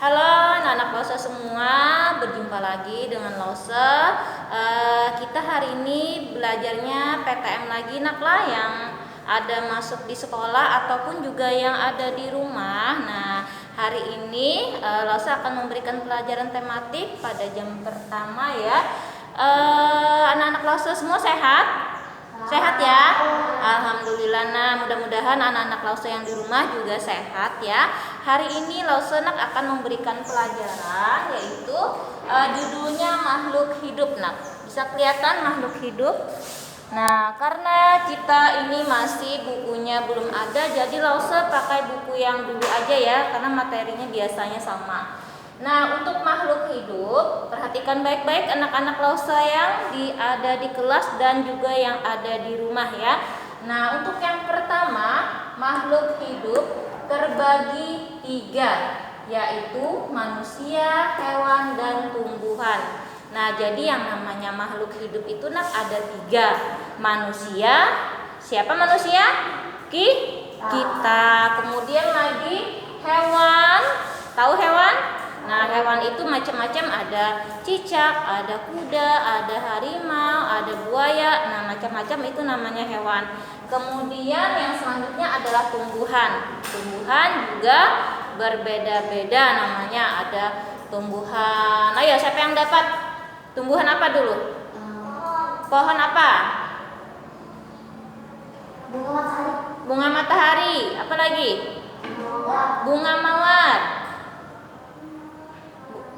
Halo anak-anak Lause semua, berjumpa lagi dengan Lause. Kita hari ini belajarnya PTM lagi nak lah, yang ada masuk di sekolah ataupun juga yang ada di rumah. Nah, hari ini Lause akan memberikan pelajaran tematik pada jam pertama ya. Anak-anak Lause semua sehat? Sehat ya? Alhamdulillah. Nah, mudah-mudahan anak-anak Lause yang di rumah juga sehat ya. Hari ini Lause akan memberikan pelajaran, yaitu judulnya makhluk hidup nak. Bisa kelihatan makhluk hidup? Nah, karena kita ini masih bukunya belum ada, jadi Lause pakai buku yang dulu aja ya, karena materinya biasanya sama. Nah, untuk makhluk hidup, perhatikan baik-baik anak-anak Lause yang ada di kelas dan juga yang ada di rumah ya. Nah, untuk yang pertama, makhluk hidup terbagi 3, yaitu manusia, hewan, dan tumbuhan. Nah, jadi yang namanya makhluk hidup itu ada 3. Manusia, siapa manusia? Kita. Kemudian lagi hewan, tahu hewan? Nah, hewan itu macam-macam, ada cicak, ada kuda, ada harimau, ada buaya. Nah, macam-macam itu namanya hewan. Kemudian yang selanjutnya adalah tumbuhan. Tumbuhan juga berbeda-beda namanya. Ada tumbuhan. Ayo, siapa yang dapat? Tumbuhan apa dulu? Pohon apa? Bunga matahari. Bunga matahari. Apa lagi? Bunga mawar.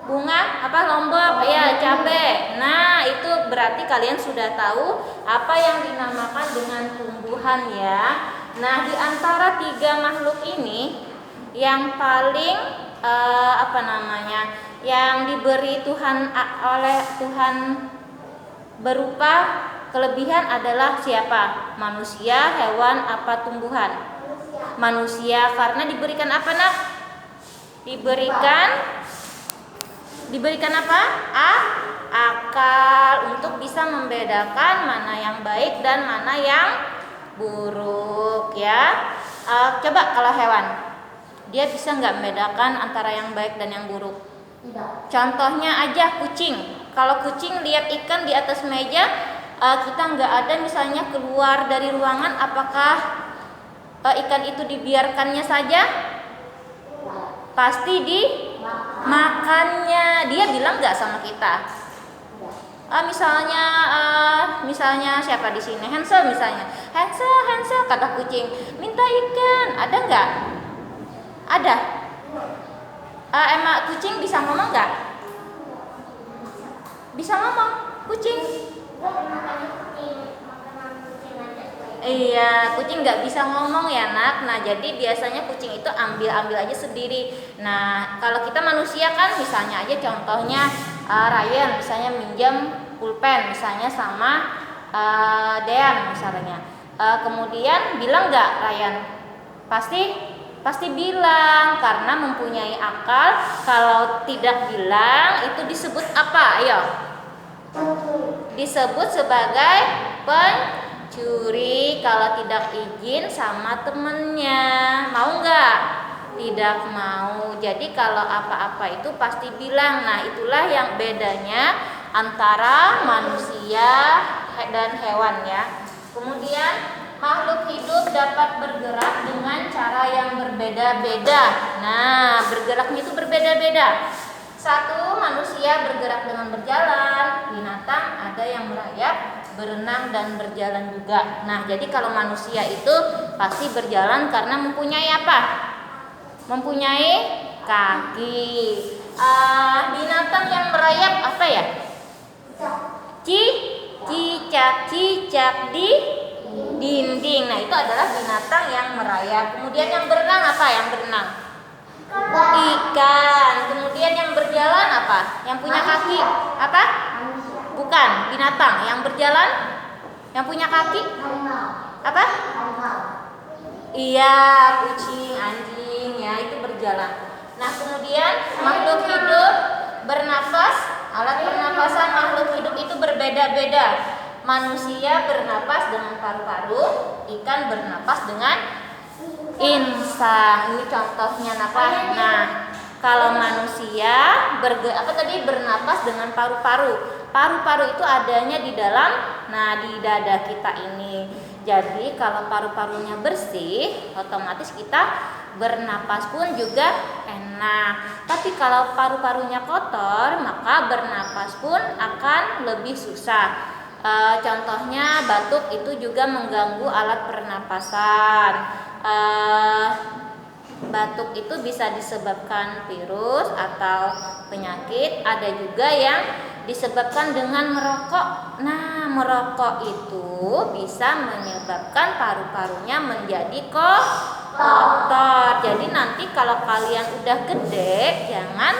Bunga apa? Lombok ya, cabai. Nah, itu berarti kalian sudah tahu apa yang dinamakan dengan tumbuhan ya. Nah, di antara 3 makhluk ini yang paling yang diberi Tuhan oleh Tuhan berupa kelebihan adalah siapa? Manusia, hewan, apa tumbuhan? Manusia, karena diberikan apa nak? Diberikan apa? Akal untuk bisa membedakan mana yang baik dan mana yang buruk ya. Coba kalau hewan, dia bisa nggak membedakan antara yang baik dan yang buruk? Tidak. Contohnya aja kucing. Kalau kucing lihat ikan di atas meja, kita nggak ada misalnya keluar dari ruangan, apakah ikan itu dibiarkannya saja? Pasti makannya. Dia bilang nggak sama kita? Misalnya siapa di sini? Hansel misalnya. Hansel kata kucing, minta ikan. Ada nggak? Ada. Emang kucing bisa ngomong nggak? Bisa ngomong kucing? Iya, kucing nggak bisa ngomong ya nak. Nah, jadi biasanya kucing itu ambil aja sendiri. Nah, kalau kita manusia kan misalnya aja contohnya Ryan misalnya minjam pulpen misalnya sama Dean misalnya. Kemudian bilang nggak Ryan? Pasti bilang, karena mempunyai akal. Kalau tidak bilang itu disebut apa? Ayo. Disebut sebagai pencuri kalau tidak izin sama temennya. Mau nggak? Tidak mau. Jadi kalau apa-apa itu pasti bilang. Nah, itulah yang bedanya antara manusia dan hewan ya. Kemudian makhluk hidup dapat bergerak dengan cara yang berbeda-beda. Nah, bergeraknya itu berbeda-beda. 1, manusia bergerak dengan berjalan. Binatang ada yang merayap, berenang, dan berjalan juga. Nah, jadi kalau manusia itu pasti berjalan karena mempunyai apa? Mempunyai kaki. Binatang yang merayap apa ya? Cicak di dinding. Nah, itu adalah binatang yang merayap. Kemudian yang berenang apa? Yang berenang ikan. Kemudian yang berjalan apa? Yang punya kaki apa? Bukan binatang. Yang berjalan yang punya kaki apa? Iya, kucing, anjing ya, itu berjalan. Nah, kemudian makhluk hidup bernapas. Alat pernapasan makhluk hidup itu berbeda-beda. Manusia bernapas dengan paru-paru, ikan bernapas dengan insang. Ini contohnya apa? Nah, Kalau manusia bernapas dengan paru-paru. Paru-paru itu adanya di dalam, di dada kita ini. Jadi kalau paru-parunya bersih, otomatis kita bernapas pun juga enak. Tapi kalau paru-parunya kotor, maka bernapas pun akan lebih susah. Contohnya batuk itu juga mengganggu alat pernapasan. Batuk itu bisa disebabkan virus atau penyakit. Ada juga yang disebabkan dengan merokok. Nah, merokok itu bisa menyebabkan paru-parunya menjadi kotor. Jadi nanti kalau kalian udah gede, jangan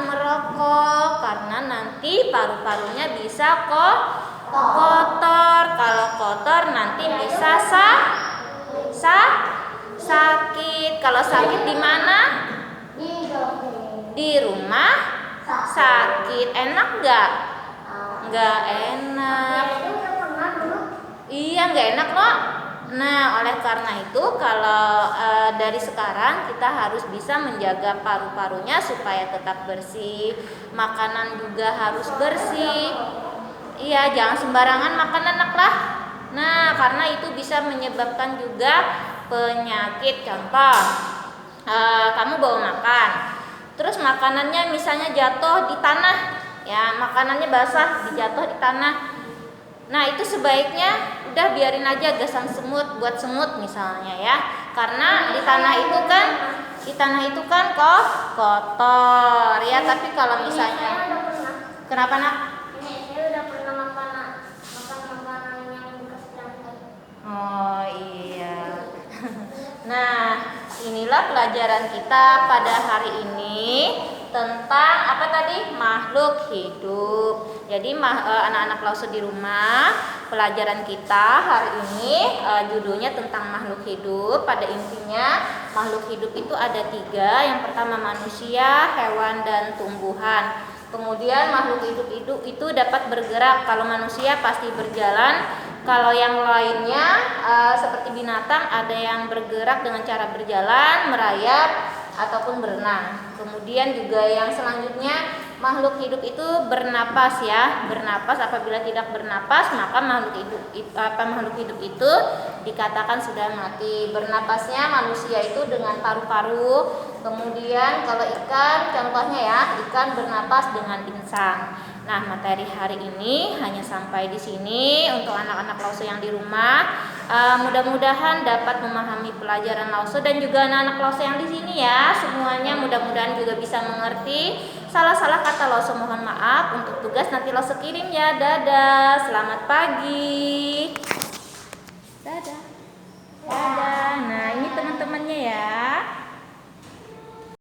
merokok karena nanti paru-parunya bisa kotor. Kalau kotor nanti bisa sakit. Kalau sakit di mana? Di rumah sakit. Enak nggak? Nggak enak. Iya, nggak enak loh. Nah, oleh karena itu kalau dari sekarang kita harus bisa menjaga paru-parunya supaya tetap bersih. Makanan juga harus bersih. Iya, jangan sembarangan makan anak lah. Nah, karena itu bisa menyebabkan juga penyakit. Contoh, kamu bawa makan, terus makanannya misalnya jatuh di tanah, ya makanannya basah, dijatuh di tanah. Nah, itu sebaiknya udah biarin aja gasan semut, buat semut misalnya ya. Karena di tanah itu kan kotor ya. Tapi kalau misalnya, kenapa nak? Saya udah pernah makan makanan yang bekas jangkai. Oh iya. Nah, inilah pelajaran kita pada hari ini tentang apa tadi? Makhluk hidup. Jadi anak-anak Lause di rumah, pelajaran kita hari ini judulnya tentang makhluk hidup. Pada intinya makhluk hidup itu ada 3. Yang pertama manusia, hewan, dan tumbuhan. Kemudian makhluk hidup itu dapat bergerak. Kalau manusia pasti berjalan. Kalau yang lainnya seperti binatang, ada yang bergerak dengan cara berjalan, merayap, ataupun berenang. Kemudian juga yang selanjutnya makhluk hidup itu bernapas ya. Bernapas, apabila tidak bernapas maka makhluk hidup itu dikatakan sudah mati. Bernapasnya manusia itu dengan paru-paru. Kemudian kalau ikan, contohnya ya, ikan bernapas dengan insang. Nah, materi hari ini hanya sampai di sini untuk anak-anak Lause yang di rumah. Mudah-mudahan dapat memahami pelajaran Lause dan juga anak-anak Lause yang di sini ya. Semuanya mudah-mudahan juga bisa mengerti. Salah-salah kata Lause mohon maaf. Untuk tugas nanti Lause kirim ya. Dadah, selamat pagi. Dadah.